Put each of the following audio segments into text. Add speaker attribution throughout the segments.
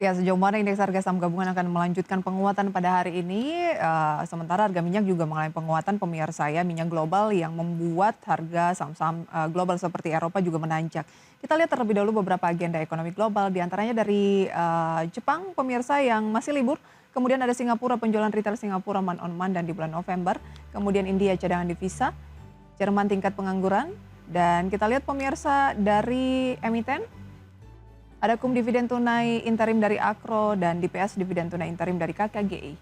Speaker 1: Ya, sejauh mana indeks harga saham gabungan akan melanjutkan penguatan pada hari ini, sementara harga minyak juga mengalami penguatan pemirsa ya, minyak global yang membuat harga saham-saham global seperti Eropa juga menanjak. Kita lihat terlebih dahulu beberapa agenda ekonomi global, diantaranya dari Jepang, pemirsa yang masih libur, kemudian ada Singapura, penjualan retail Singapura month on month dan di bulan November, kemudian India cadangan devisa, Jerman tingkat pengangguran, dan kita lihat pemirsa dari emiten, ada KUM dividen tunai interim dari Akro dan DPS dividen tunai interim dari KKGI.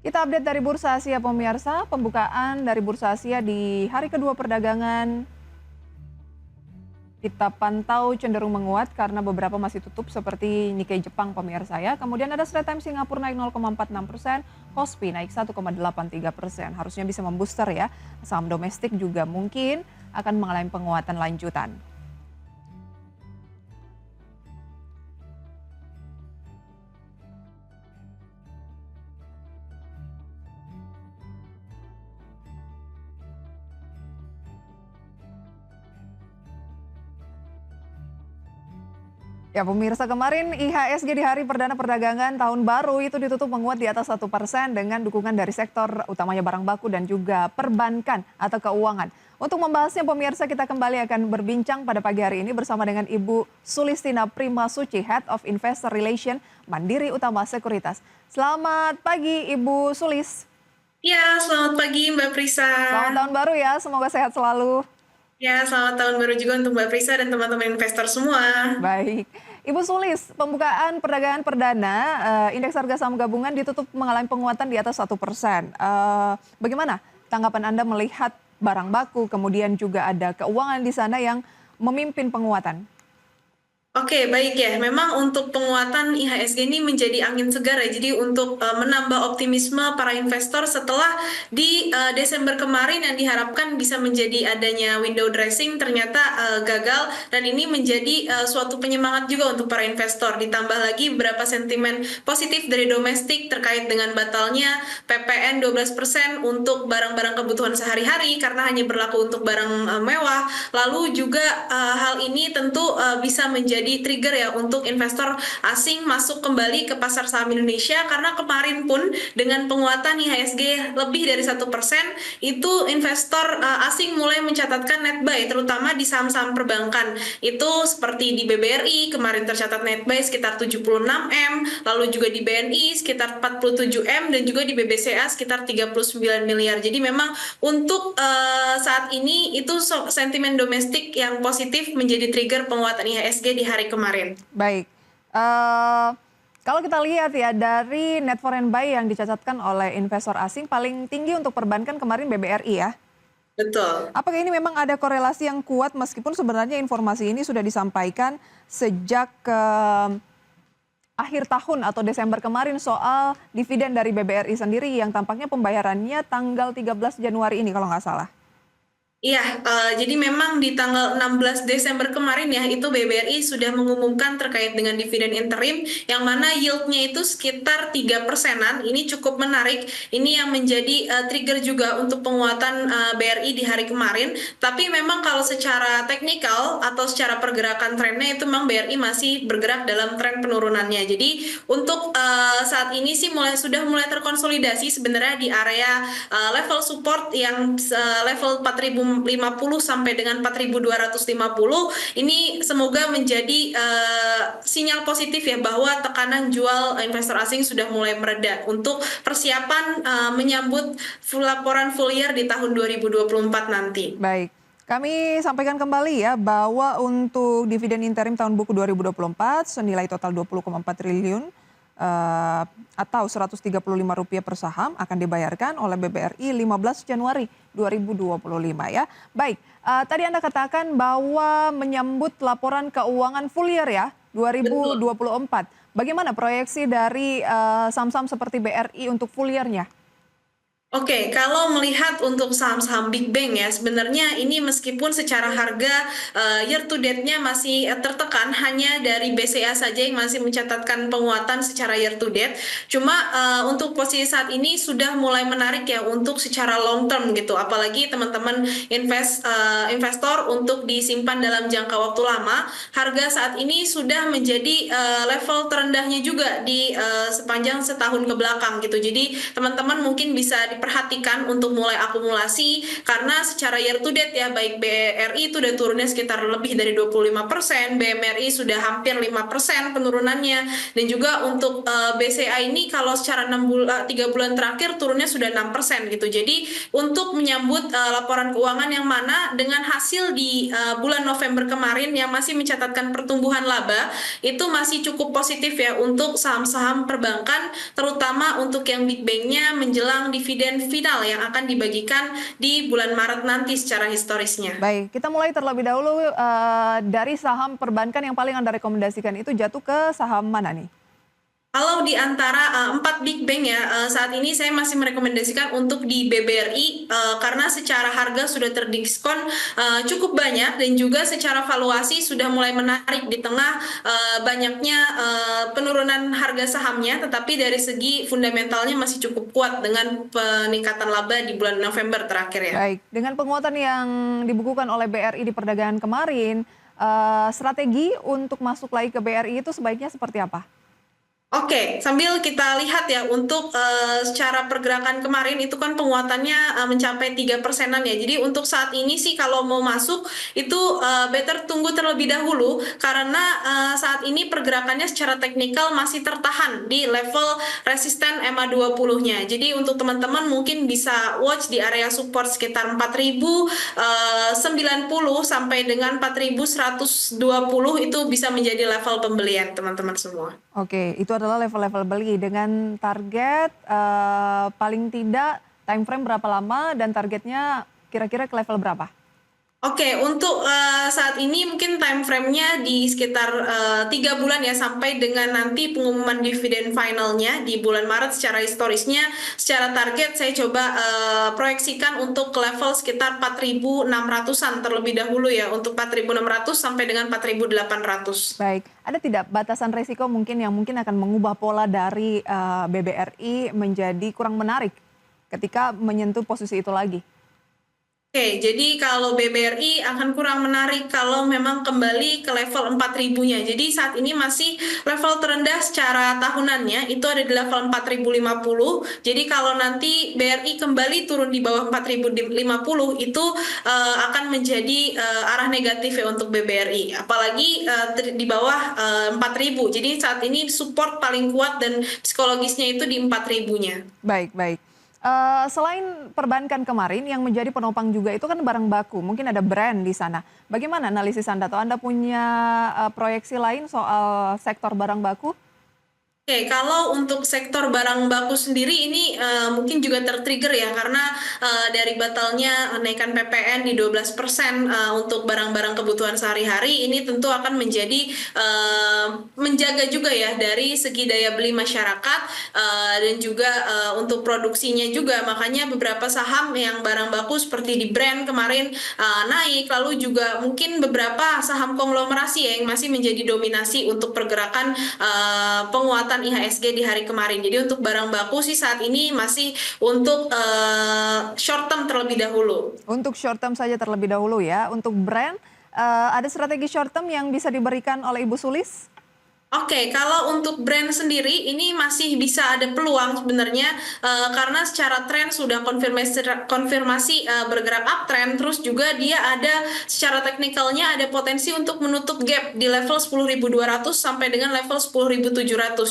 Speaker 1: Kita update dari Bursa Asia pemirsa, pembukaan dari Bursa Asia di hari kedua perdagangan kita pantau cenderung menguat karena beberapa masih tutup seperti Nikkei Jepang pemirsa ya. Kemudian ada Straits Times Singapura naik 0,46%, Kospi naik 1,83%. Harusnya bisa membooster ya. Saham domestik juga mungkin akan mengalami penguatan lanjutan. Ya pemirsa, kemarin IHSG di hari perdana perdagangan tahun baru itu ditutup menguat di atas 1% dengan dukungan dari sektor utamanya barang baku dan juga perbankan atau keuangan. Untuk membahasnya pemirsa, kita kembali akan berbincang pada pagi hari ini bersama dengan Ibu Sulistina Primasuci, Head of Investor Relation Mandiri Utama Sekuritas. Selamat pagi Ibu Sulis.
Speaker 2: Ya, selamat pagi Mbak Prisa.
Speaker 1: Selamat tahun baru ya, semoga sehat selalu.
Speaker 2: Ya, selamat tahun baru juga untuk Mbak Prisa dan teman-teman investor semua.
Speaker 1: Baik. Ibu Sulis, pembukaan perdagangan perdana, indeks harga saham gabungan ditutup mengalami penguatan di atas 1%. Bagaimana tanggapan Anda melihat barang baku, kemudian juga ada keuangan di sana yang memimpin penguatan?
Speaker 2: Oke, baik ya. Memang untuk penguatan IHSG ini menjadi angin segar ya. Jadi untuk menambah optimisme para investor setelah di Desember kemarin yang diharapkan bisa menjadi adanya window dressing ternyata gagal, dan ini menjadi suatu penyemangat juga untuk para investor. Ditambah lagi beberapa sentimen positif dari domestik terkait dengan batalnya PPN 12% untuk barang-barang kebutuhan sehari-hari karena hanya berlaku untuk barang mewah. Lalu juga hal ini tentu bisa menjadi trigger ya untuk investor asing masuk kembali ke pasar saham Indonesia, karena kemarin pun dengan penguatan IHSG lebih dari 1%, itu investor asing mulai mencatatkan net buy terutama di saham-saham perbankan. Itu seperti di BBRI kemarin tercatat net buy sekitar 76M, lalu juga di BNI sekitar 47M, dan juga di BBCA sekitar 39 miliar. Jadi memang untuk saat ini itu sentimen domestik yang positif menjadi trigger penguatan IHSG di hari kemarin.
Speaker 1: Baik. Kalau kita lihat ya dari net foreign buy yang dicatatkan oleh investor asing paling tinggi untuk perbankan kemarin BBRI ya.
Speaker 2: Betul.
Speaker 1: Apakah ini memang ada korelasi yang kuat meskipun sebenarnya informasi ini sudah disampaikan sejak akhir tahun atau Desember kemarin soal dividen dari BBRI sendiri yang tampaknya pembayarannya tanggal 13 Januari ini kalau nggak salah.
Speaker 2: Iya, jadi memang di tanggal 16 Desember kemarin ya, itu BBRI sudah mengumumkan terkait dengan dividen interim, yang mana yieldnya itu sekitar 3%-an. Ini cukup menarik. Ini yang menjadi trigger juga untuk penguatan BRI di hari kemarin. Tapi memang kalau secara teknikal atau secara pergerakan trennya itu memang BRI masih bergerak dalam tren penurunannya. Jadi untuk saat ini sih sudah mulai terkonsolidasi sebenarnya di area level support yang level 4.050 sampai dengan 4.250. Ini semoga menjadi sinyal positif ya bahwa tekanan jual investor asing sudah mulai mereda untuk persiapan menyambut laporan full year di tahun 2024 nanti.
Speaker 1: Baik. Kami sampaikan kembali ya bahwa untuk dividen interim tahun buku 2024 senilai total 20,4 triliun atau Rp135 per saham akan dibayarkan oleh BBRI 15 Januari 2025 ya. Baik, tadi Anda katakan bahwa menyambut laporan keuangan full year ya
Speaker 2: Betul.
Speaker 1: 2024. Bagaimana proyeksi dari saham-saham seperti BRI untuk full year-nya?
Speaker 2: Oke, kalau melihat untuk saham-saham big bank ya, sebenarnya ini meskipun secara harga year to date-nya masih tertekan, hanya dari BCA saja yang masih mencatatkan penguatan secara year to date. Cuma untuk posisi saat ini sudah mulai menarik ya untuk secara long term gitu. Apalagi teman-teman investor untuk disimpan dalam jangka waktu lama, harga saat ini sudah menjadi level terendahnya juga di sepanjang setahun ke belakang gitu. Jadi teman-teman mungkin bisa diperhatikan untuk mulai akumulasi karena secara year to date ya, baik BRI itu udah turunnya sekitar lebih dari 25%, BMRI sudah hampir 5% penurunannya, dan juga untuk BCA ini kalau secara 3 bulan terakhir turunnya sudah 6% gitu. Jadi untuk menyambut laporan keuangan yang mana dengan hasil di bulan November kemarin yang masih mencatatkan pertumbuhan laba, itu masih cukup positif ya untuk saham-saham perbankan, terutama untuk yang big bank-nya menjelang dividen final yang akan dibagikan di bulan Maret nanti secara historisnya.
Speaker 1: Baik, kita mulai terlebih dahulu dari saham perbankan yang paling Anda rekomendasikan itu jatuh ke saham mana nih?
Speaker 2: Kalau di antara 4 big bank ya, saat ini saya masih merekomendasikan untuk di BBRI karena secara harga sudah terdiskon cukup banyak dan juga secara valuasi sudah mulai menarik di tengah banyaknya penurunan harga sahamnya, tetapi dari segi fundamentalnya masih cukup kuat dengan peningkatan laba di bulan November terakhir ya.
Speaker 1: Baik, dengan penguatan yang dibukukan oleh BRI di perdagangan kemarin, strategi untuk masuk lagi ke BRI itu sebaiknya seperti apa?
Speaker 2: Oke, sambil kita lihat ya untuk secara pergerakan kemarin itu kan penguatannya mencapai 3%-an ya. Jadi untuk saat ini sih kalau mau masuk itu better tunggu terlebih dahulu karena saat ini pergerakannya secara teknikal masih tertahan di level resisten MA20-nya. Jadi untuk teman-teman mungkin bisa watch di area support sekitar 4.090 sampai dengan 4.120 itu bisa menjadi level pembelian teman-teman semua.
Speaker 1: Oke, itu adalah level-level beli dengan target paling tidak time frame berapa lama dan targetnya kira-kira ke level berapa?
Speaker 2: Oke, untuk saat ini mungkin time frame-nya di sekitar 3 bulan ya, sampai dengan nanti pengumuman dividen finalnya di bulan Maret secara historisnya. Secara target saya coba proyeksikan untuk ke level sekitar 4.600-an terlebih dahulu ya, untuk 4.600 sampai dengan 4.800.
Speaker 1: Baik, ada tidak batasan resiko mungkin yang mungkin akan mengubah pola dari BBRI menjadi kurang menarik ketika menyentuh posisi itu lagi?
Speaker 2: Oke, jadi kalau BBRI akan kurang menarik kalau memang kembali ke level 4.000-nya. Jadi saat ini masih level terendah secara tahunannya, itu ada di level 4.050. Jadi kalau nanti BRI kembali turun di bawah 4.050, itu akan menjadi arah negatif ya untuk BBRI. Apalagi di bawah 4.000. Jadi saat ini support paling kuat dan psikologisnya itu di 4.000-nya.
Speaker 1: Baik, baik. Selain perbankan kemarin yang menjadi penopang juga itu kan barang baku, mungkin ada brand di sana. Bagaimana analisis Anda atau Anda punya proyeksi lain soal sektor barang baku?
Speaker 2: Oke, kalau untuk sektor barang baku sendiri ini mungkin juga tertrigger ya karena dari batalnya kenaikan PPN di 12% untuk barang-barang kebutuhan sehari-hari ini tentu akan menjadi menjaga juga ya dari segi daya beli masyarakat dan juga untuk produksinya juga. Makanya beberapa saham yang barang baku seperti di brand kemarin naik, lalu juga mungkin beberapa saham konglomerasi ya yang masih menjadi dominasi untuk pergerakan penguatan IHSG di hari kemarin. Jadi untuk barang baku sih saat ini masih untuk short term terlebih dahulu.
Speaker 1: Untuk short term saja terlebih dahulu ya. Untuk brand, ada strategi short term yang bisa diberikan oleh Ibu Sulis?
Speaker 2: Oke, kalau untuk brand sendiri ini masih bisa ada peluang sebenarnya karena secara tren sudah konfirmasi bergerak uptrend, terus juga dia ada secara teknikalnya ada potensi untuk menutup gap di level 10.200 sampai dengan level 10.700.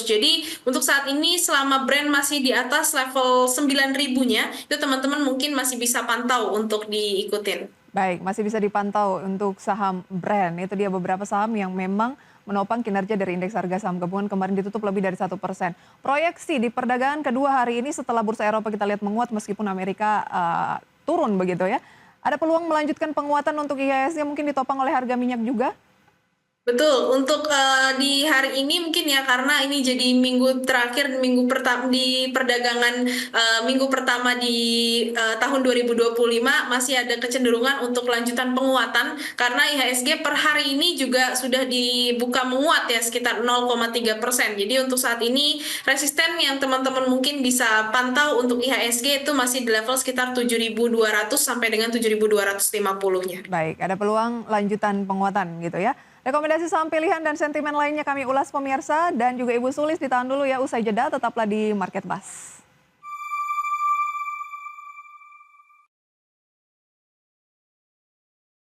Speaker 2: Jadi untuk saat ini selama brand masih di atas level 9.000-nya, itu teman-teman mungkin masih bisa pantau untuk diikutin.
Speaker 1: Baik, masih bisa dipantau untuk saham brand. Itu dia beberapa saham yang memang menopang kinerja dari indeks harga saham gabungan kemarin ditutup lebih dari 1%. Proyeksi di perdagangan kedua hari ini setelah bursa Eropa kita lihat menguat meskipun Amerika turun begitu ya. Ada peluang melanjutkan penguatan untuk IHSG mungkin ditopang oleh harga minyak juga?
Speaker 2: Betul, untuk di hari ini mungkin ya karena ini jadi minggu terakhir, minggu pertama di perdagangan minggu pertama di tahun 2025 masih ada kecenderungan untuk lanjutan penguatan karena IHSG per hari ini juga sudah dibuka menguat ya sekitar 0,3%. Jadi untuk saat ini resisten yang teman-teman mungkin bisa pantau untuk IHSG itu masih di level sekitar 7.200 sampai dengan 7.250-nya.
Speaker 1: Baik, ada peluang lanjutan penguatan gitu ya. Rekomendasi saham pilihan dan sentimen lainnya kami ulas pemirsa dan juga Ibu Sulis ditahan dulu ya usai jeda tetaplah di Market Buzz.